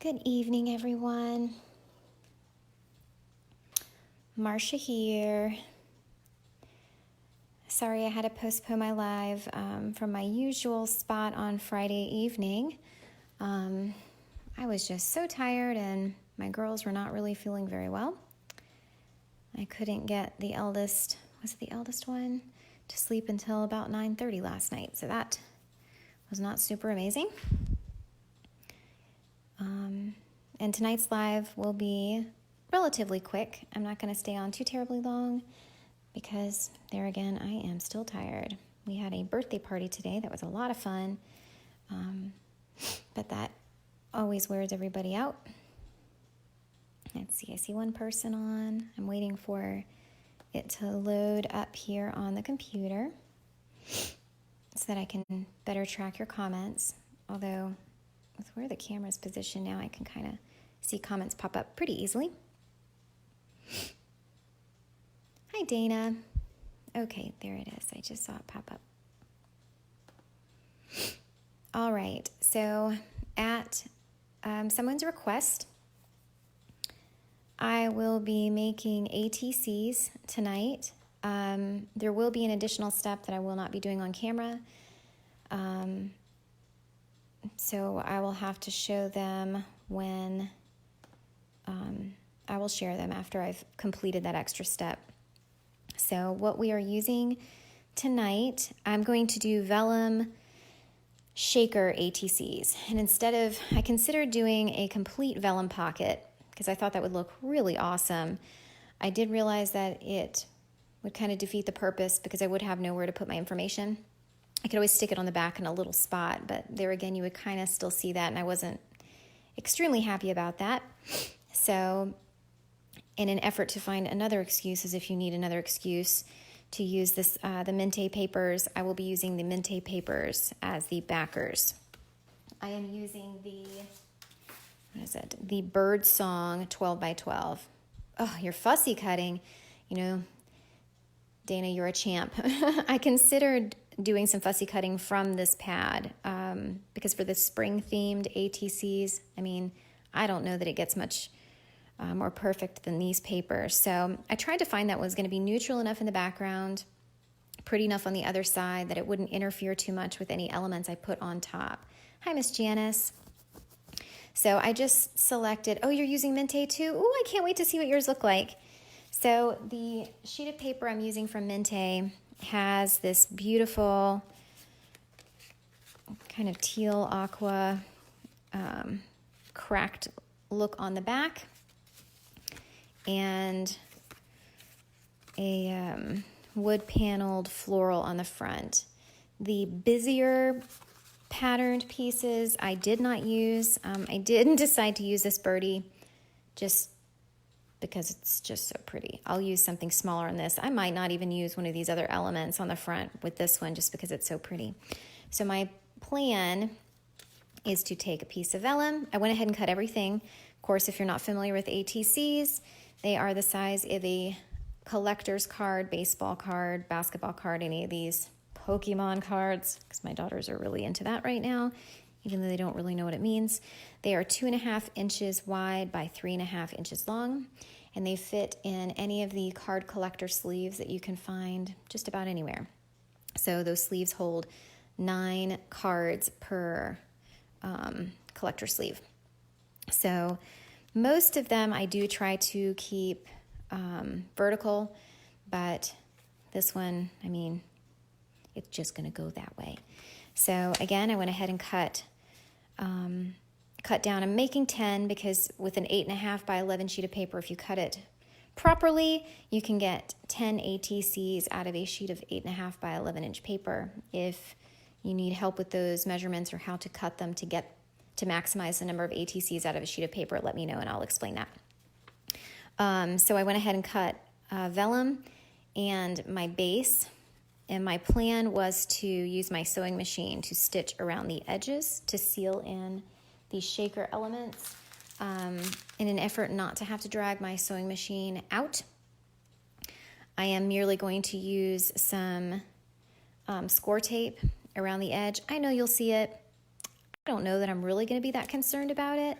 Good evening, everyone. Marcia here. Sorry I had to postpone my live from my usual spot on Friday evening. I was just so tired and my girls were not really feeling very well. I couldn't get the eldest, was it the eldest one, to sleep until about 9:30 last night. So that was not super amazing. And tonight's live will be relatively quick. I'm not going to stay on too terribly long because there again, I am still tired. We had a birthday party today that was a lot of fun, but that always wears everybody out. Let's see, I see one person on. I'm waiting for it to load up here on the computer so that I can better track your comments, although with where the camera's positioned now, I can kind of see comments pop up pretty easily. Hi, Dana. Okay, there it is. I just saw it pop up. All right, so at someone's request, I will be making ATCs tonight. There will be an additional step that I will not be doing on camera. So I will have to show them when I will share them after I've completed that extra step. So what we are using tonight, I'm going to do Vellum shaker ATCs. And I considered doing a complete Vellum pocket because I thought that would look really awesome. I did realize that it would kind of defeat the purpose because I would have nowhere to put my information. I could always stick it on the back in a little spot, but there again, you would kind of still see that, and I wasn't extremely happy about that. So in an effort to find another excuse, as if you need another excuse to use this, the Mintay Papers, I will be using the Mintay Papers as the backers. I am using the Bird Song 12 by 12. Oh, you're fussy cutting. You know, Dana, you're a champ. I considered doing some fussy cutting from this pad because for the spring-themed ATCs, I mean, I don't know that it gets much more perfect than these papers. So I tried to find that was going to be neutral enough in the background, pretty enough on the other side that it wouldn't interfere too much with any elements I put on top. Hi, Miss Janice. So I just selected, oh, you're using Mintay too? Oh, I can't wait to see what yours look like. So the sheet of paper I'm using from Mintay has this beautiful kind of teal aqua cracked look on the back and a wood paneled floral on the front. The busier patterned pieces I did not use. I didn't decide to use this birdie just because it's just so pretty. I'll use something smaller on this. I might not even use one of these other elements on the front with this one just because it's so pretty. So my plan is to take a piece of vellum. I went ahead and cut everything. Of course, if you're not familiar with ATCs, they are the size of a collector's card, baseball card, basketball card, any of these Pokemon cards, because my daughters are really into that right now, even though they don't really know what it means. They are 2.5 inches wide by 3.5 inches long, and they fit in any of the card collector sleeves that you can find just about anywhere. So those sleeves hold 9 cards per collector sleeve. So most of them I do try to keep vertical, but this one, I mean, it's just going to go that way. So again, I went ahead and cut down. I'm making 10 because with an 8.5 by 11 sheet of paper, if you cut it properly, you can get 10 ATCs out of a sheet of 8.5 by 11 inch paper. If you need help with those measurements or how to cut them to maximize the number of ATCs out of a sheet of paper, let me know and I'll explain that. So I went ahead and cut vellum and my base. And my plan was to use my sewing machine to stitch around the edges to seal in the shaker elements in an effort not to have to drag my sewing machine out. I am merely going to use some score tape around the edge. I know you'll see it. I don't know that I'm really going to be that concerned about it.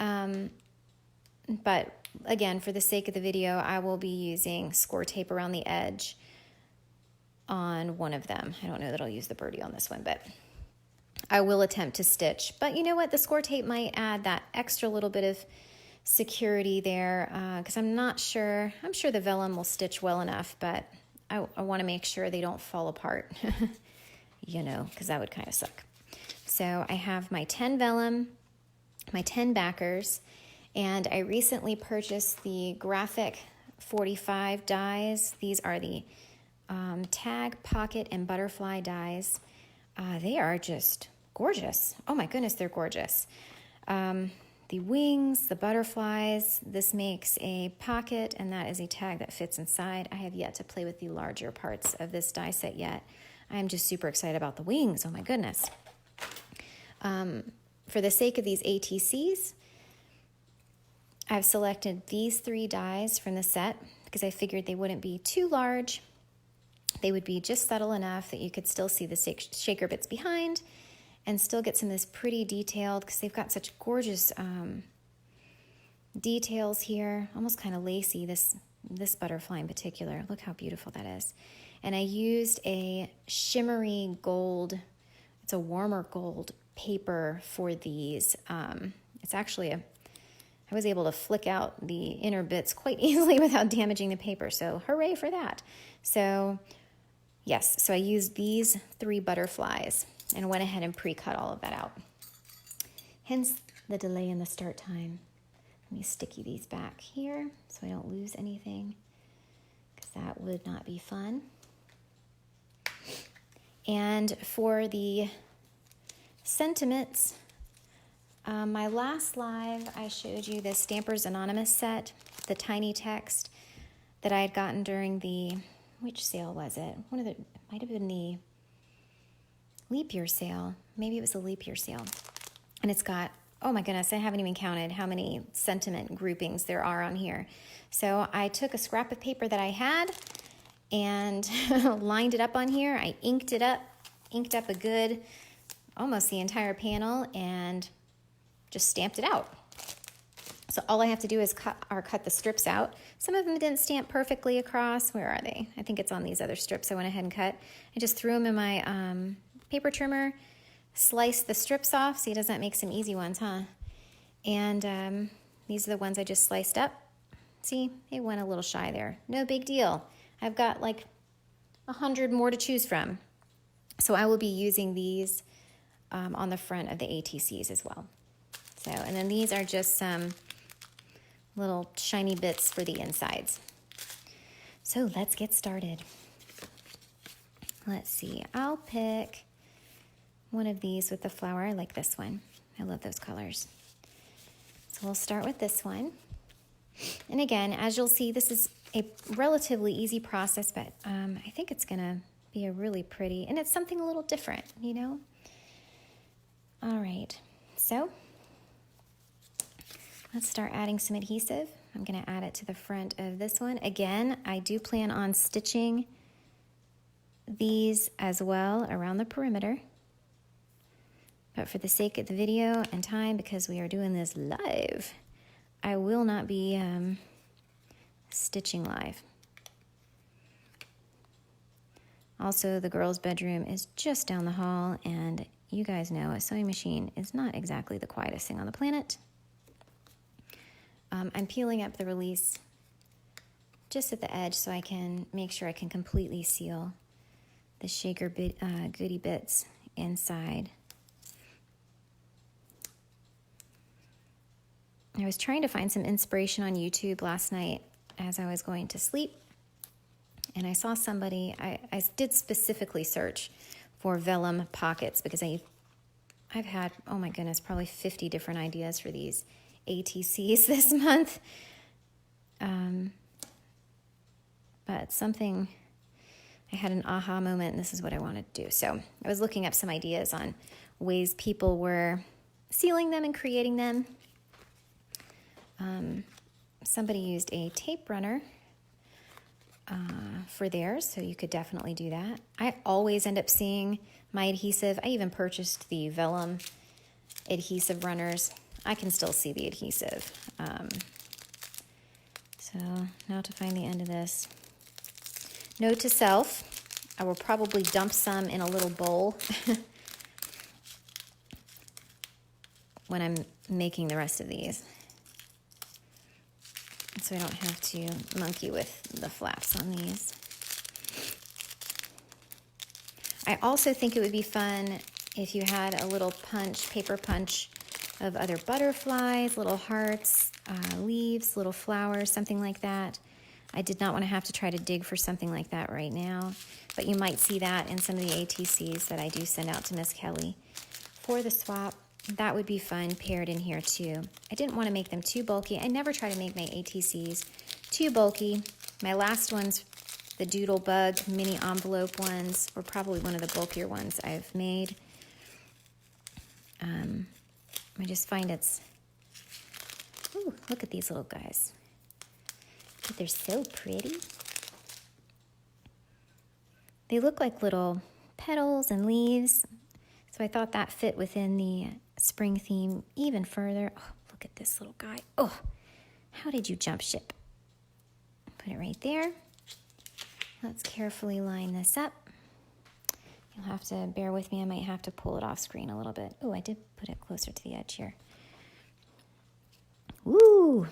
But again, for the sake of the video, I will be using score tape around the edge on one of them. I don't know that I'll use the birdie on this one, but I will attempt to stitch. But you know what? The score tape might add that extra little bit of security there, because I'm not sure. I'm sure the vellum will stitch well enough, but I want to make sure they don't fall apart, you know, because that would kind of suck. So I have my 10 vellum, my 10 backers, and I recently purchased the Graphic 45 dies. These are the tag, pocket, and butterfly dies. They are just gorgeous. Oh my goodness, they're gorgeous. The wings, the butterflies, this makes a pocket, and that is a tag that fits inside. I have yet to play with the larger parts of this die set yet. I'm just super excited about the wings. Oh my goodness. For the sake of these ATCs, I've selected these 3 dies from the set because I figured they wouldn't be too large. They would be just subtle enough that you could still see the shaker bits behind and still get some of this pretty detailed, because they've got such gorgeous details here, almost kind of lacy, this butterfly in particular. Look how beautiful that is. And I used a shimmery gold, it's a warmer gold paper for these. It's actually I was able to flick out the inner bits quite easily without damaging the paper, so hooray for that. So yes, so I used these 3 butterflies and went ahead and pre-cut all of that out. Hence the delay in the start time. Let me sticky these back here so I don't lose anything, because that would not be fun. And for the sentiments, my last live, I showed you the Stampers Anonymous set, the tiny text that I had gotten during the, which sale was it? It might have been the leap year sale. Maybe it was the leap year sale. And it's got, oh my goodness, I haven't even counted how many sentiment groupings there are on here. So I took a scrap of paper that I had and lined it up on here. I inked up a good, almost the entire panel, and just stamped it out. So all I have to do is cut the strips out. Some of them didn't stamp perfectly across. Where are they? I think it's on these other strips I went ahead and cut. I just threw them in my paper trimmer, sliced the strips off. See, doesn't that make some easy ones, huh? And these are the ones I just sliced up. See, it went a little shy there. No big deal. I've got like 100 more to choose from. So I will be using these on the front of the ATCs as well. So, and then these are just some little shiny bits for the insides. So let's get started. Let's see, I'll pick one of these with the flower. I like this one. I love those colors. So we'll start with this one. And again, as you'll see, this is a relatively easy process, but I think it's gonna be a really pretty, and it's something a little different, you know? All right, so let's start adding some adhesive. I'm gonna add it to the front of this one. Again, I do plan on stitching these as well around the perimeter. But for the sake of the video and time, because we are doing this live, I will not be stitching live. Also, the girls' bedroom is just down the hall, and you guys know a sewing machine is not exactly the quietest thing on the planet. I'm peeling up the release just at the edge so I can make sure I can completely seal the shaker goodie bits inside. I was trying to find some inspiration on YouTube last night as I was going to sleep, and I saw somebody, I did specifically search for vellum pockets because I've had, oh my goodness, probably 50 different ideas for these ATCs this month. But something, I had an aha moment, and this is what I wanted to do. So I was looking up some ideas on ways people were sealing them and creating them. Somebody used a tape runner for theirs, so you could definitely do that. I always end up seeing my adhesive. I even purchased the Vellum adhesive runners I can still see the adhesive. So now to find the end of this. Note to self, I will probably dump some in a little bowl when I'm making the rest of these, so I don't have to monkey with the flaps on these. I also think it would be fun if you had a little paper punch of other butterflies, little hearts, leaves, little flowers, something like that. I did not want to have to try to dig for something like that right now, but you might see that in some of the ATCs that I do send out to Miss Kelly for the swap. That would be fun paired in here too. I didn't want to make them too bulky. I never try to make my ATCs too bulky. My last ones, the Doodle Bug mini envelope ones, were probably one of the bulkier ones I've made. I just find it's, ooh, look at these little guys. They're so pretty. They look like little petals and leaves, so I thought that fit within the spring theme even further. Oh, look at this little guy. Oh, how did you jump ship? Put it right there. Let's carefully line this up. You'll have to bear with me. I might have to pull it off screen a little bit. Oh, I did put it closer to the edge here. Woo!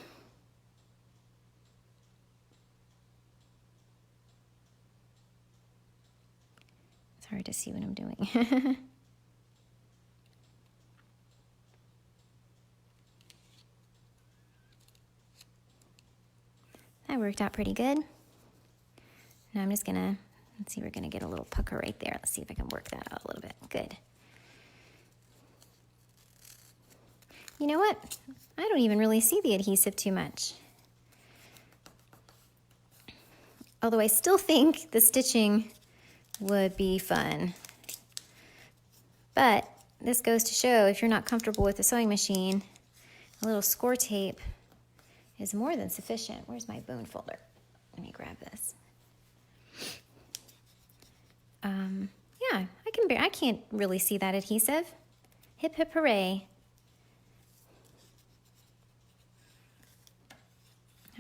It's hard to see what I'm doing. That worked out pretty good. Now I'm just gonna, let's see, we're gonna get a little pucker right there. Let's see if I can work that out a little bit. Good. You know what? I don't even really see the adhesive too much. Although I still think the stitching would be fun. But this goes to show, if you're not comfortable with the sewing machine, a little score tape is more than sufficient. Where's my bone folder? Let me grab this. Yeah, I can't really see that adhesive. Hip hip hooray.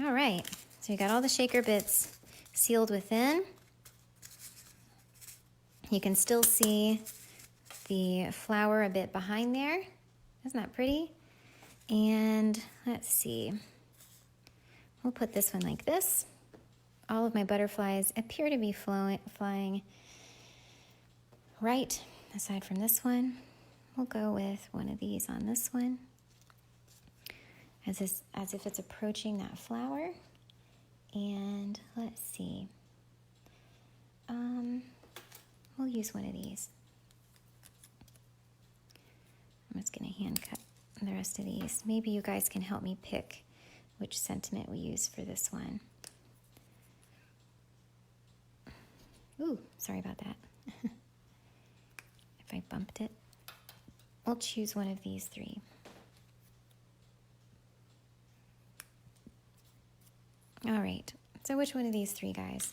All right, so you got all the shaker bits sealed within. You can still see the flower a bit behind there. Isn't that pretty? And let's see. We'll put this one like this. All of my butterflies appear to be flying right, aside from this one. We'll go with one of these on this one, as if it's approaching that flower. And let's see. We'll use one of these. I'm just going to hand cut the rest of these. Maybe you guys can help me pick which sentiment we use for this one. Ooh, sorry about that. If I bumped it. We'll choose one of these three. All right, so which one of these three, guys?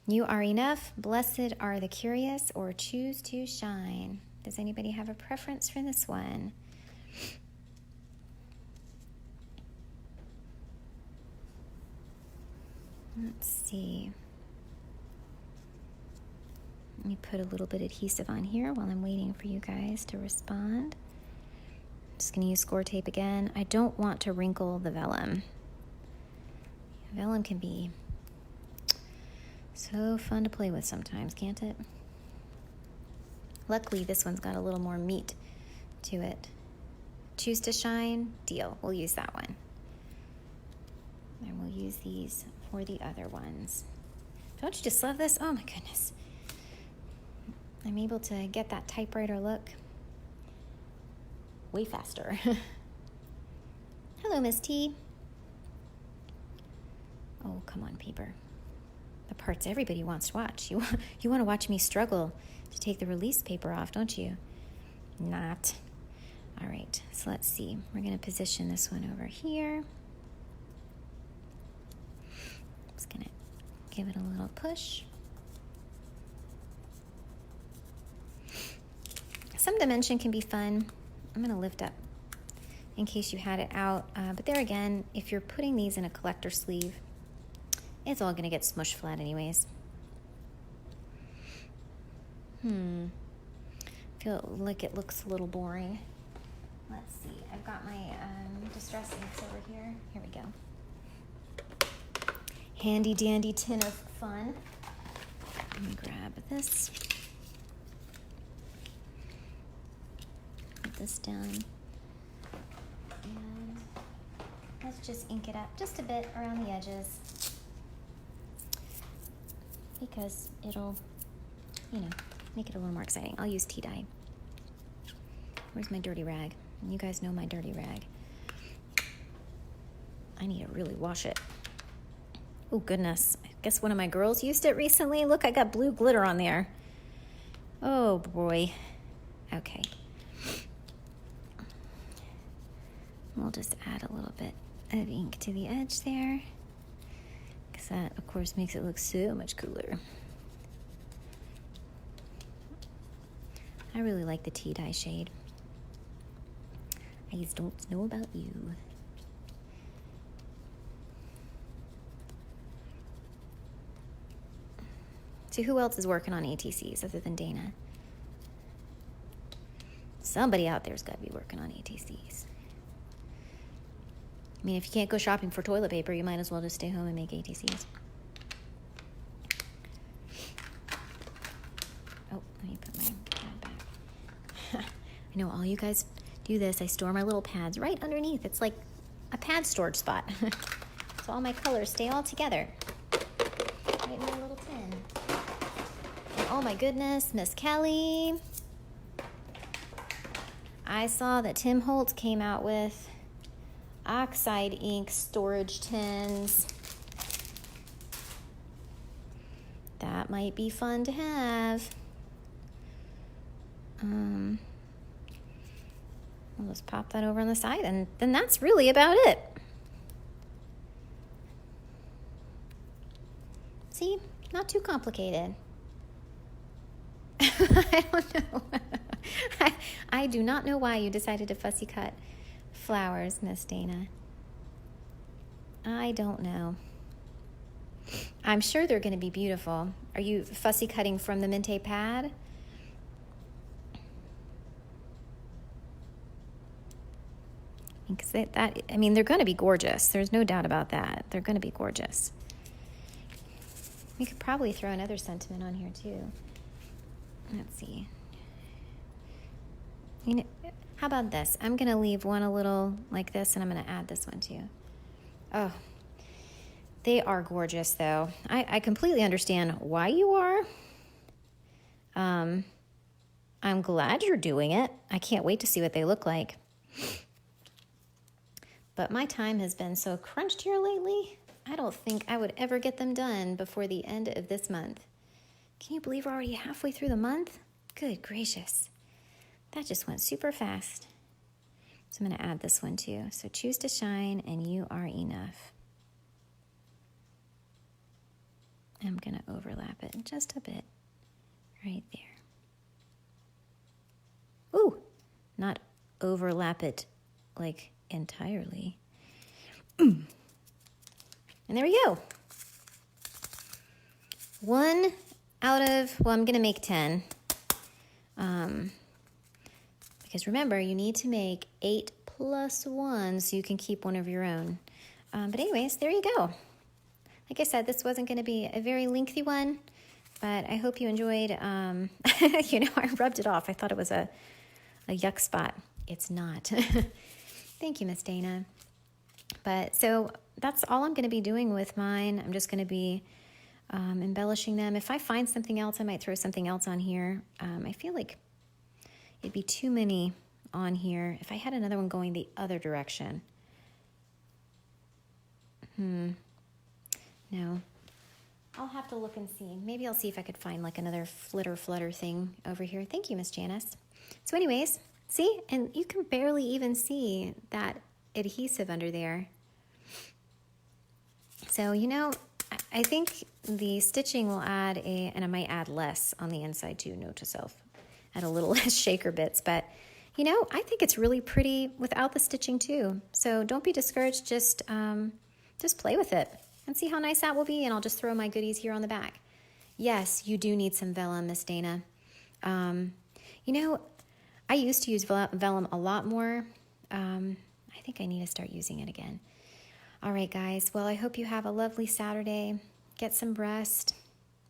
You are enough, blessed are the curious, or choose to shine. Does anybody have a preference for this one? Let's see. Let me put a little bit of adhesive on here while I'm waiting for you guys to respond. I'm just going to use score tape again. I don't want to wrinkle the vellum. Vellum can be so fun to play with sometimes, can't it? Luckily, this one's got a little more meat to it. Choose to shine? Deal. We'll use that one. And we'll use these for the other ones. Don't you just love this? Oh my goodness. I'm able to get that typewriter look way faster. Hello, Miss T. Oh, come on, paper. The parts everybody wants to watch. You want to watch me struggle to take the release paper off, don't you? Not. All right, so let's see. We're going to position this one over here. Just going to give it a little push. Some dimension can be fun. I'm going to lift up in case you had it out. But there again, if you're putting these in a collector sleeve, it's all gonna get smushed flat anyways. Feel like it looks a little boring. Let's see, I've got my distress inks over here. Here we go. Handy dandy tin of fun. Let me grab this. Put this down. And let's just ink it up just a bit around the edges, because it'll, you know, make it a little more exciting. I'll use tea dye. Where's my dirty rag? You guys know my dirty rag. I need to really wash it. Oh, goodness. I guess one of my girls used it recently. Look, I got blue glitter on there. Oh, boy. Okay. We'll just add a little bit of ink to the edge there, because that, of course, makes it look so much cooler. I really like the tea dye shade. I just don't know about you. So who else is working on ATCs other than Dana? Somebody out there's got to be working on ATCs. I mean, if you can't go shopping for toilet paper, you might as well just stay home and make ATCs. Oh, let me put my pad back. I know all you guys do this. I store my little pads right underneath. It's like a pad storage spot. So all my colors stay all together. Right in my little tin. And oh my goodness, Miss Kelly. I saw that Tim Holtz came out with oxide ink storage tins. That might be fun to have. I'll just pop that over on the side, and then that's really about it. See, not too complicated. I don't know. I do not know why you decided to fussy cut flowers, Miss Dana. I don't know. I'm sure they're going to be beautiful. Are you fussy cutting from the Mintay pad? Because I mean, they're going to be gorgeous. There's no doubt about that. They're going to be gorgeous. We could probably throw another sentiment on here too. Let's see. You know, how about this? I'm going to leave one a little like this, and I'm going to add this one too. Oh, they are gorgeous, though. I completely understand why you are. I'm glad you're doing it. I can't wait to see what they look like. But my time has been so crunched here lately, I don't think I would ever get them done before the end of this month. Can you believe we're already halfway through the month? Good gracious. That just went super fast. So I'm going to add this one too. So choose to shine, and you are enough. I'm going to overlap it just a bit right there. Ooh, not overlap it like entirely. And there we go. 1 out of, well, I'm going to make 10. Because remember, you need to make 8 plus 1 so you can keep one of your own. But anyways, there you go. Like I said, this wasn't going to be a very lengthy one, but I hope you enjoyed. You know, I rubbed it off. I thought it was a yuck spot. It's not. Thank you, Miss Dana. But so that's all I'm going to be doing with mine. I'm just going to be embellishing them. If I find something else, I might throw something else on here. I feel like it'd be too many on here if I had another one going the other direction. No. I'll have to look and see. Maybe I'll see if I could find like another flutter thing over here. Thank you, Miss Janice. So anyways, see? And you can barely even see that adhesive under there. So, you know, I think the stitching will add and I might add less on the inside too, note to self. Add a little less shaker bits, but You know, I think it's really pretty without the stitching too. So don't be discouraged. Just play with it and see how nice that will be. And I'll just throw my goodies here on the back. Yes, you do need some vellum, Miss Dana. You know, I used to use vellum a lot more. I think I need to start using it again. All right, guys. Well, I hope you have a lovely Saturday. Get some rest.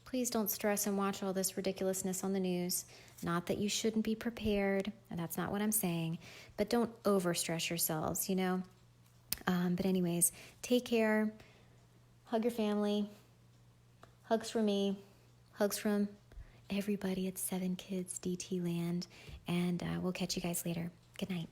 Please don't stress and watch all this ridiculousness on the news. Not that you shouldn't be prepared, and that's not what I'm saying, but don't overstress yourselves, you know? But anyways, take care. Hug your family. Hugs from me. Hugs from everybody at 7 Kids DT Land. And we'll catch you guys later. Good night.